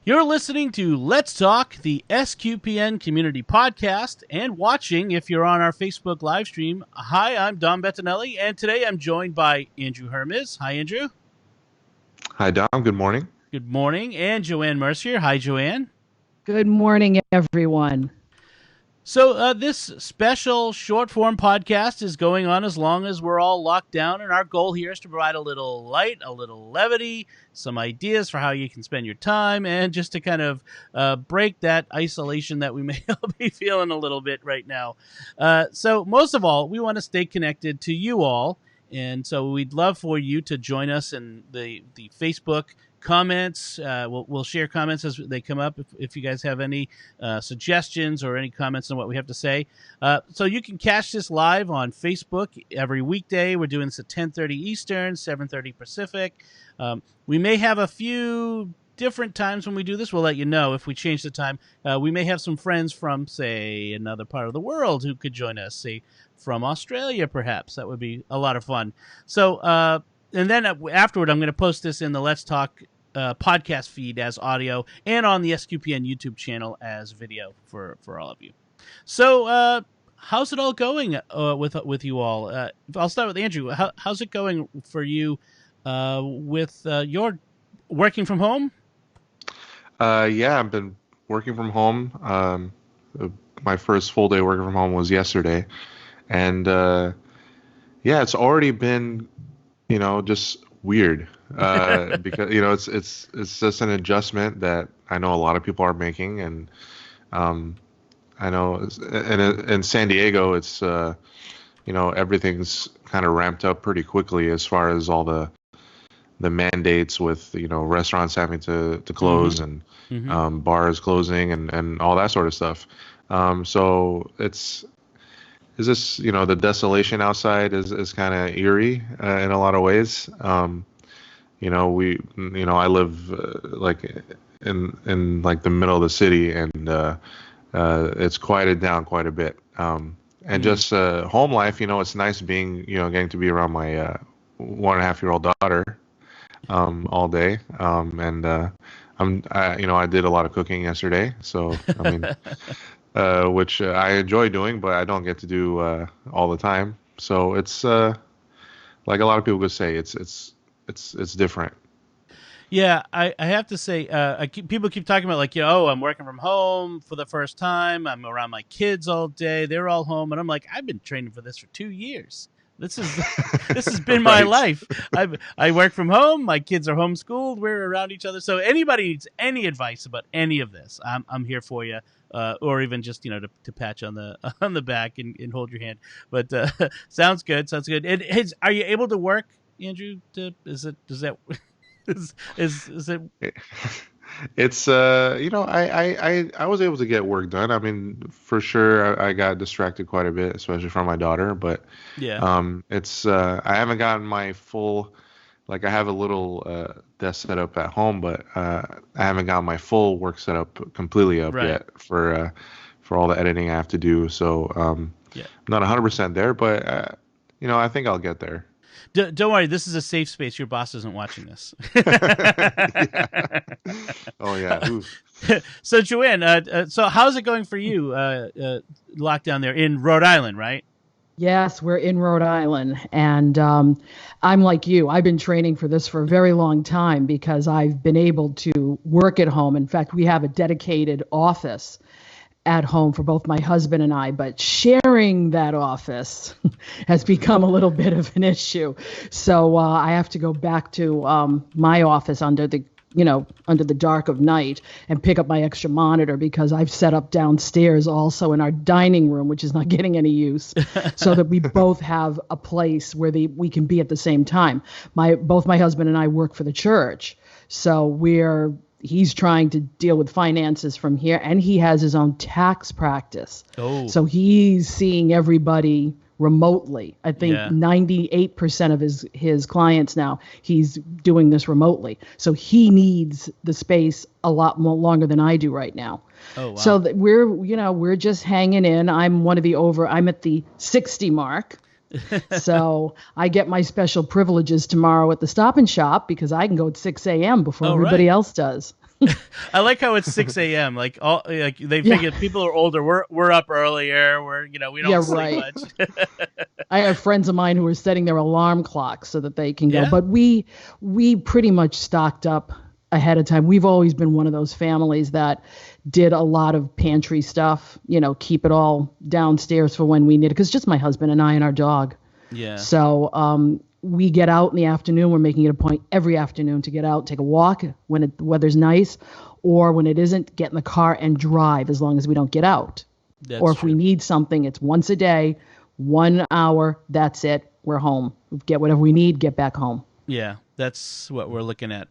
You're listening to Let's Talk, the SQPN Community Podcast, and watching if you're on our Facebook live stream. Hi, I'm Dom Bettinelli, and today I'm joined by Andrew Hermiz. Hi, Andrew. Hi, Dom. Good morning. Good morning. And Joanne Mercier. Hi, Joanne. Good morning, everyone. So this special short-form podcast is going on as long as we're all locked down, and our goal here is to provide a little light, a little levity, some ideas for how you can spend your time, and just to kind of break that isolation that we may all be feeling a little bit right now. So most of all, we want to stay connected to you all, and so we'd love for you to join us in the Facebook comments. We'll share comments as they come up if you guys have any suggestions or any comments on what we have to say. So you can catch this live on Facebook every weekday. We're doing this at 10:30 Eastern, 7:30 Pacific. We may have a few different times when we do this. We'll let you know if we change the time. We may have some friends from, say, another part of the world who could join us, say, from Australia, perhaps. That would be a lot of fun. So, and then afterward, I'm going to post this in the Let's Talk podcast feed as audio and on the SQPN YouTube channel as video for all of you. So how's it all going with you all? I'll start with Andrew. How's it going for you with your working from home? Yeah, I've been working from home. My first full day working from home was yesterday. And yeah, it's already been just weird because it's just an adjustment that I know a lot of people are making, and I know in San Diego it's everything's kind of ramped up pretty quickly as far as all the mandates with restaurants having to close and bars closing and all that sort of stuff. So it's just the desolation outside is kind of eerie in a lot of ways. I live like in like the middle of the city, and it's quieted down quite a bit. And just home life, it's nice being getting to be around my 1.5-year-old daughter all day. I did a lot of cooking yesterday, so I mean. Which I enjoy doing, but I don't get to do all the time. So it's like a lot of people could say, it's different. Yeah, I have to say, people keep talking about like, I'm working from home for the first time. I'm around my kids all day. They're all home, and I'm like, I've been training for this for 2 years. This has been my life. I work from home. My kids are homeschooled. We're around each other. So anybody needs any advice about any of this, I'm here for you. Or even just to patch on the back and hold your hand. But sounds good. Are you able to work, Andrew? Is it? It's I was able to get work done. I mean, for sure, I got distracted quite a bit, especially from my daughter. But yeah, it's I haven't gotten my full. Like I have a little desk set up at home, but I haven't got my full work set up completely up yet for all the editing I have to do. So I'm not 100% there, but I think I'll get there. Don't worry, this is a safe space. Your boss isn't watching this. Yeah. Oh yeah. So Joanne, so how's it going for you? Lockdown there in Rhode Island, right? Yes, we're in Rhode Island, and I'm like you. I've been training for this for a very long time because I've been able to work at home. In fact, we have a dedicated office at home for both my husband and I, but sharing that office has become a little bit of an issue. So I have to go back to my office under the dark of night and pick up my extra monitor because I've set up downstairs also in our dining room, which is not getting any use, so that we both have a place where we can be at the same time. Both my husband and I work for the church, so he's trying to deal with finances from here, and he has his own tax practice. Oh. So he's seeing everybody remotely. I think 98% of his clients now, he's doing this remotely. So he needs the space a lot more longer than I do right now. Oh, wow. So we're just hanging in. I'm at the 60 mark. So I get my special privileges tomorrow at the Stop and Shop because I can go at 6 a.m. before everybody else does. I like how it's 6 a.m. Like they figure people are older. We're up earlier. We don't sleep much. I have friends of mine who are setting their alarm clocks so that they can go. Yeah. But we pretty much stocked up ahead of time. We've always been one of those families that did a lot of pantry stuff, keep it all downstairs for when we need it. Because just my husband and I and our dog. Yeah. So we get out in the afternoon. We're making it a point every afternoon to get out, take a walk when the weather's nice, or when it isn't, get in the car and drive as long as we don't get out. Or if we need something, it's once a day, 1 hour, that's it. We're home. Get whatever we need, get back home. Yeah, that's what we're looking at.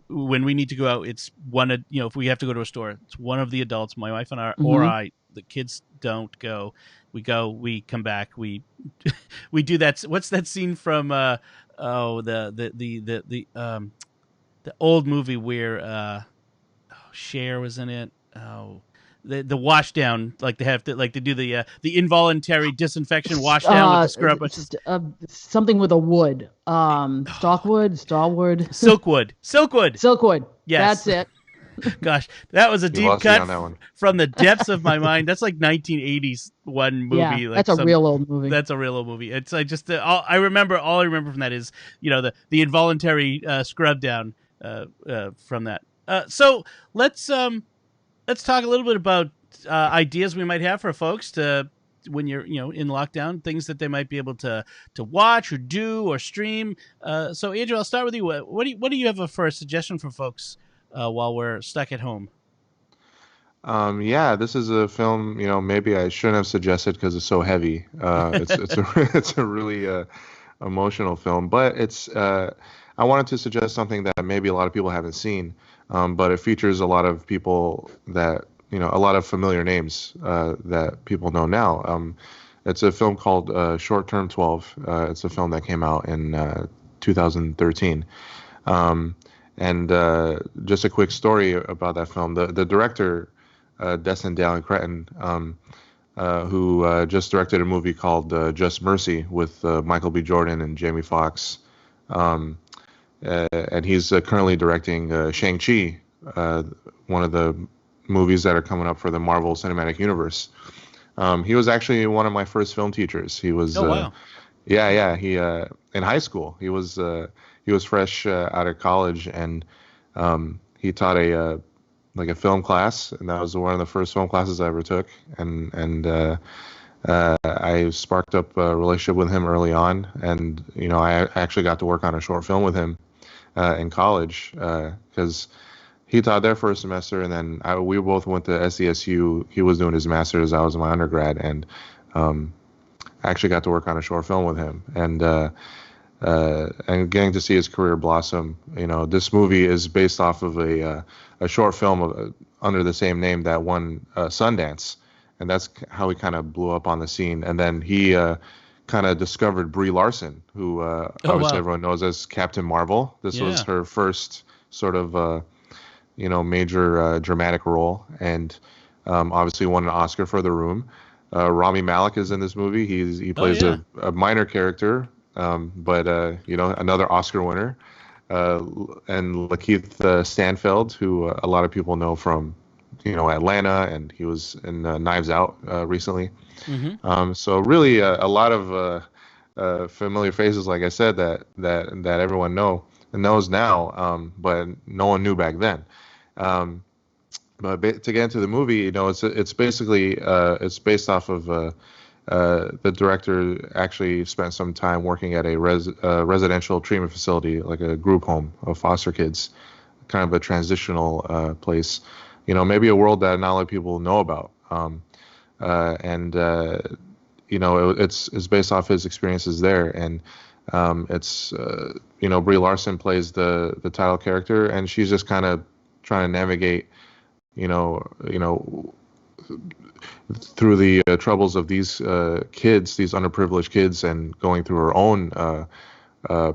When we need to go out, it's if we have to go to a store, it's one of the adults, my wife and I, or I. The kids don't go. We go, we come back, we do that. What's that scene from the old movie where Cher was in it? The wash down, like they have to do the involuntary disinfection wash down with the scrub. Something with a wood. Stalkwood. Silkwood. Yes. That's it. Gosh, that was a deep cut from the depths of my mind. That's like 1980s one movie. Yeah, that's a real old movie. That's a real old movie. It's like just all I remember from that is the involuntary scrub down from that. So let's talk a little bit about ideas we might have for folks to when you're in lockdown, things that they might be able to watch or do or stream. So Andrew, I'll start with you. What do you have for a suggestion for folks while we're stuck at home? This is a film. Maybe I shouldn't have suggested because it's so heavy. It's a really emotional film, but it's. I wanted to suggest something that maybe a lot of people haven't seen, but it features a lot of people that a lot of familiar names that people know now. It's a film called Short Term 12. It's a film that came out in 2013. And just a quick story about that film. The director, Destin Dallin Cretton, who just directed a movie called Just Mercy with Michael B. Jordan and Jamie Foxx. And he's currently directing Shang-Chi, one of the movies that are coming up for the Marvel Cinematic Universe. He was actually one of my first film teachers. He was, wow. He in high school. He was fresh out of college, and he taught a film class, and that was one of the first film classes I ever took. And I sparked up a relationship with him early on, and I actually got to work on a short film with him in college because he taught there for a semester, and then we both went to SDSU. He was doing his master's, I was in my undergrad, and I actually got to work on a short film with him, and getting to see his career blossom. This movie is based off of a short film under the same name that won Sundance, and that's how he kind of blew up on the scene. And then he kind of discovered Brie Larson, who obviously everyone knows as Captain Marvel. This was her first sort of major dramatic role, and obviously won an Oscar for The Room. Rami Malek is in this movie. He plays a minor character, but another Oscar winner. And Lakeith Stanfield, who a lot of people know from Atlanta, and he was in Knives Out recently. Mm-hmm. So really a lot of familiar faces, like I said, that everyone knows now, but no one knew back then. But to get into the movie, it's basically it's based off of the director actually spent some time working at a residential treatment facility, like a group home of foster kids, kind of a transitional place. Maybe a world that not a lot of people know about. It's based off his experiences there, and Brie Larson plays the title character, and she's just kind of trying to navigate, through the troubles of these kids, these underprivileged kids, and going through her own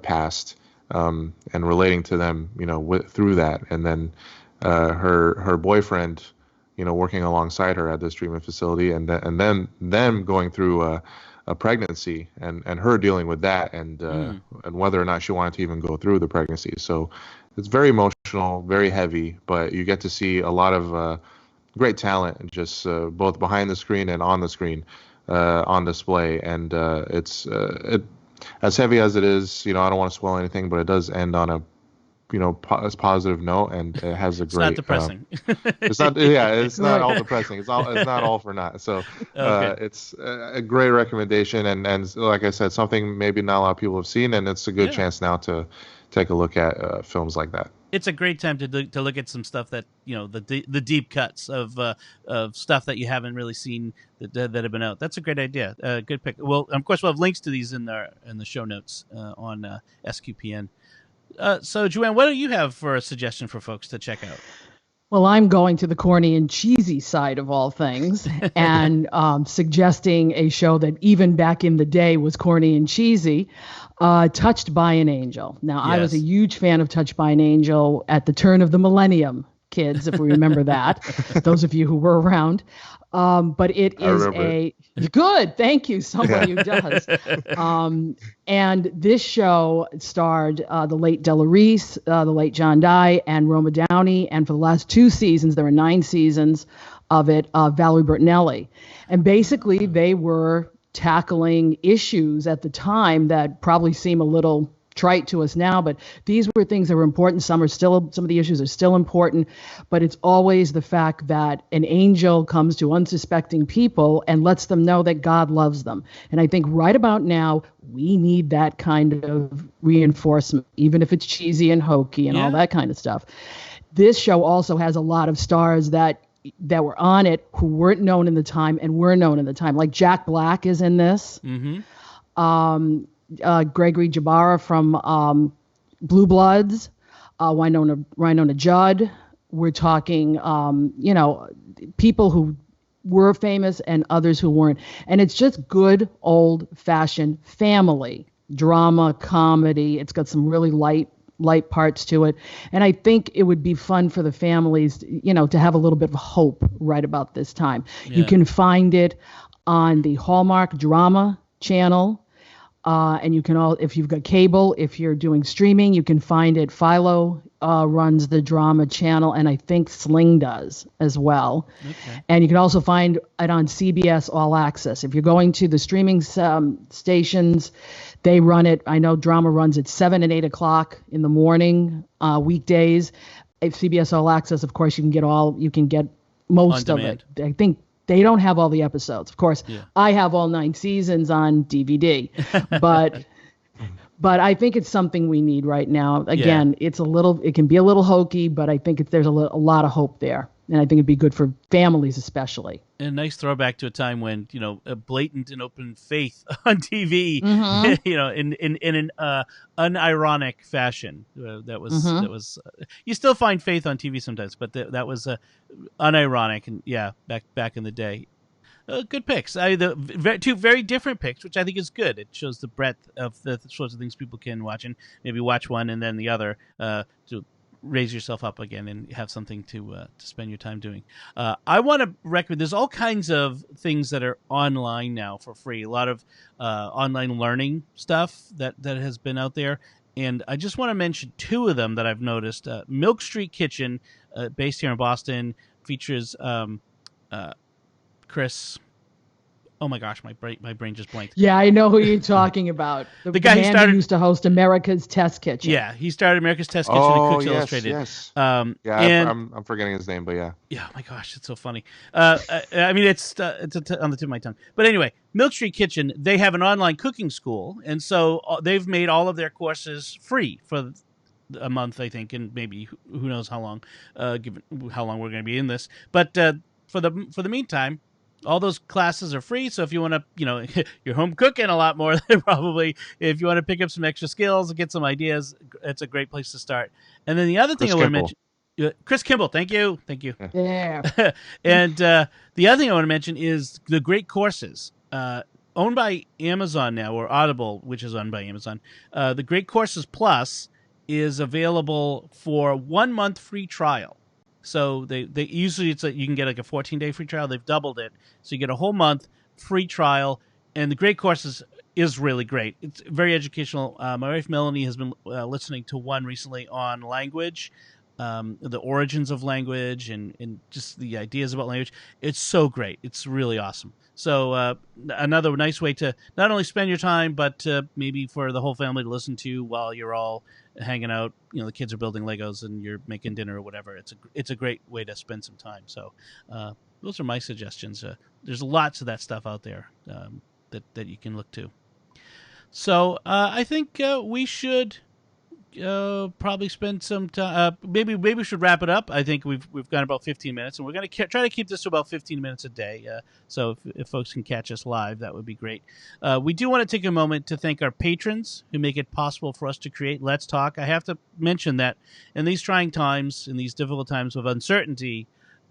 past, and relating to them, through that, and then her boyfriend, working alongside her at this treatment facility, and then them going through a pregnancy, and her dealing with that, and whether or not she wanted to even go through the pregnancy. So it's very emotional, very heavy, but you get to see a lot of great talent, and just both behind the screen and on the screen, on display. And as heavy as it is, I don't want to spoil anything, but it does end on a positive note, and it has a It's great. not depressing. It's not. Yeah, it's not all depressing. It's not all for naught. So Okay. it's a great recommendation, and like I said, something maybe not a lot of people have seen, and it's a good chance now to take a look at films like that. It's a great time to look at some stuff that the deep cuts of stuff that you haven't really seen that have been out. That's a great idea. Good pick. Well, of course, we'll have links to these in the show notes on SQPN. So, Joanne, what do you have for a suggestion for folks to check out? Well, I'm going to the corny and cheesy side of all things and suggesting a show that even back in the day was corny and cheesy, Touched by an Angel. Now, I was a huge fan of Touched by an Angel at the turn of the millennium, kids, if we remember that, those of you who were around. But it is good. Thank you. Somebody who does. And this show starred the late Della Reese, the late John Dye, and Roma Downey. And for the last 2 seasons, there were 9 seasons of it, Valerie Bertinelli. And basically, they were tackling issues at the time that probably seem a little trite to us now, but these were things that were important. Some of the issues are still important, but it's always the fact that an angel comes to unsuspecting people and lets them know that God loves them. And I think right about now, we need that kind of reinforcement, even if it's cheesy and hokey and all that kind of stuff. This show also has a lot of stars that were on it who weren't known in the time and were known in the time. Like Jack Black is in this. Mm-hmm. Gregory Jabara from Blue Bloods, Winona Judd. We're talking, people who were famous and others who weren't. And it's just good old-fashioned family drama, comedy. It's got some really light parts to it. And I think it would be fun for the families, to have a little bit of hope right about this time. Yeah. You can find it on the Hallmark Drama channel. And you can if you've got cable, if you're doing streaming, you can find it. Philo runs the drama channel, and I think Sling does as well. Okay. And you can also find it on CBS All Access. If you're going to the streaming stations, they run it. I know drama runs at 7 and 8 o'clock in the morning, weekdays. If CBS All Access, of course, you can get most of it. I think they don't have all the episodes. Of course, I have all 9 seasons on DVD, but I think it's something we need right now. Again, it can be a little hokey, but I think there's a lot of hope there. And I think it'd be good for families, especially. And a nice throwback to a time when, a blatant and open faith on TV, mm-hmm. In an unironic fashion. That was you still find faith on TV sometimes, but that was unironic. And back in the day. Good picks. 2 very different picks, which I think is good. It shows the breadth of the sorts of things people can watch, and maybe watch one and then the other to raise yourself up again and have something to spend your time doing. I want to recommend, there's all kinds of things that are online now for free. A lot of online learning stuff that has been out there. And I just want to mention 2 of them that I've noticed. Milk Street Kitchen, based here in Boston, features Chris. Oh my gosh, my brain just blanked. Yeah, I know who you're talking about. The guy who used to host America's Test Kitchen. Yeah, he started America's Test Kitchen and Cooks Illustrated. Yes. I'm forgetting his name, but yeah. Yeah, oh my gosh, it's so funny. I mean, it's on the tip of my tongue. But anyway, Milk Street Kitchen, they have an online cooking school, and so they've made all of their courses free for a month, I think, and maybe who knows how long, given how long we're going to be in this. But for the meantime, all those classes are free, so if you want to, you're home cooking a lot more than probably. If you want to pick up some extra skills and get some ideas, it's a great place to start. And then the other thing I want to mention, Chris Kimball, thank you. Yeah. And the other thing I want to mention is the great courses owned by Amazon now, or Audible, which is owned by Amazon. The Great Courses Plus is available for 1 month free trial. So they usually you can get like a 14-day free trial. They've doubled it, so you get a whole month free trial. And the Great Courses is really great. It's very educational. My wife Melanie has been listening to one recently on language, the origins of language, and just the ideas about language. It's so great. It's really awesome. So another nice way to not only spend your time, but maybe for the whole family to listen to while you're all hanging out. The kids are building Legos and you're making dinner or whatever. It's a great way to spend some time. So those are my suggestions. There's lots of that stuff out there that you can look to. So I think we should probably spend some time. Maybe we should wrap it up. I think we've got about 15 minutes, and we're going to try to keep this to about 15 minutes a day. So if folks can catch us live, that would be great. We do want to take a moment to thank our patrons who make it possible for us to create Let's Talk. I have to mention that in these trying times, in these difficult times of uncertainty,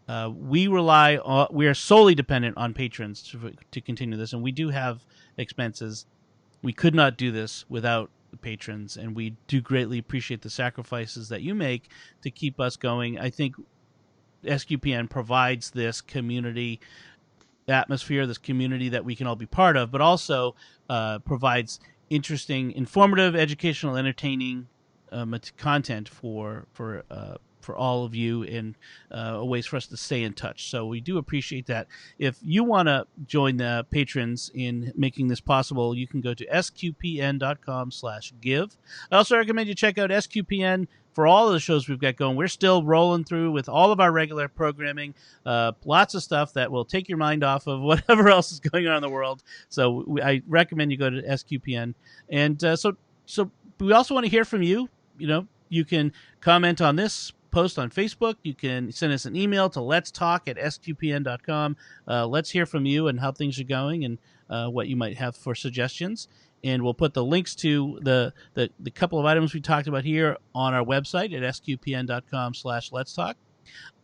we are solely dependent on patrons to continue this, and we do have expenses. We could not do this without the patrons, and we do greatly appreciate the sacrifices that you make to keep us going. I think SQPN provides this community atmosphere, this community that we can all be part of, but also provides interesting, informative, educational, entertaining content for all of you, and ways for us to stay in touch. So we do appreciate that. If you want to join the patrons in making this possible, you can go to sqpn.com/give. I also recommend you check out SQPN for all of the shows we've got going. We're still rolling through with all of our regular programming, lots of stuff that will take your mind off of whatever else is going on in the world. So I recommend you go to SQPN. And so we also want to hear from you. You can comment on this post on Facebook. You can send us an email to letstalk@sqpn.com. Let's hear from you and how things are going, and what you might have for suggestions. And we'll put the links to the couple of items we talked about here on our website at sqpn.com/letstalk.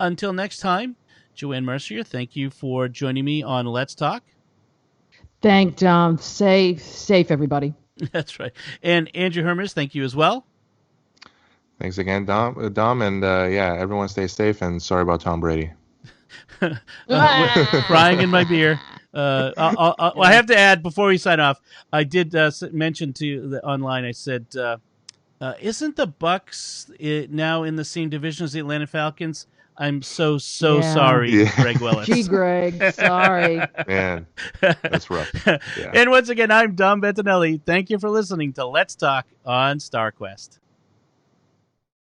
Until next time, Joanne Mercier, thank you for joining me on Let's Talk. Thank Dom. Stay safe, everybody. That's right. And Andrew Hermiz, thank you as well. Thanks again, Dom, and everyone stay safe, and sorry about Tom Brady. Crying in my beer. I have to add before we sign off, I did mention to online, I said, isn't the Bucks now in the same division as the Atlanta Falcons? I'm so sorry, Greg Willis. Gee, Greg, sorry. Man, that's rough. Yeah. And once again, I'm Dom Bettinelli. Thank you for listening to Let's Talk on StarQuest.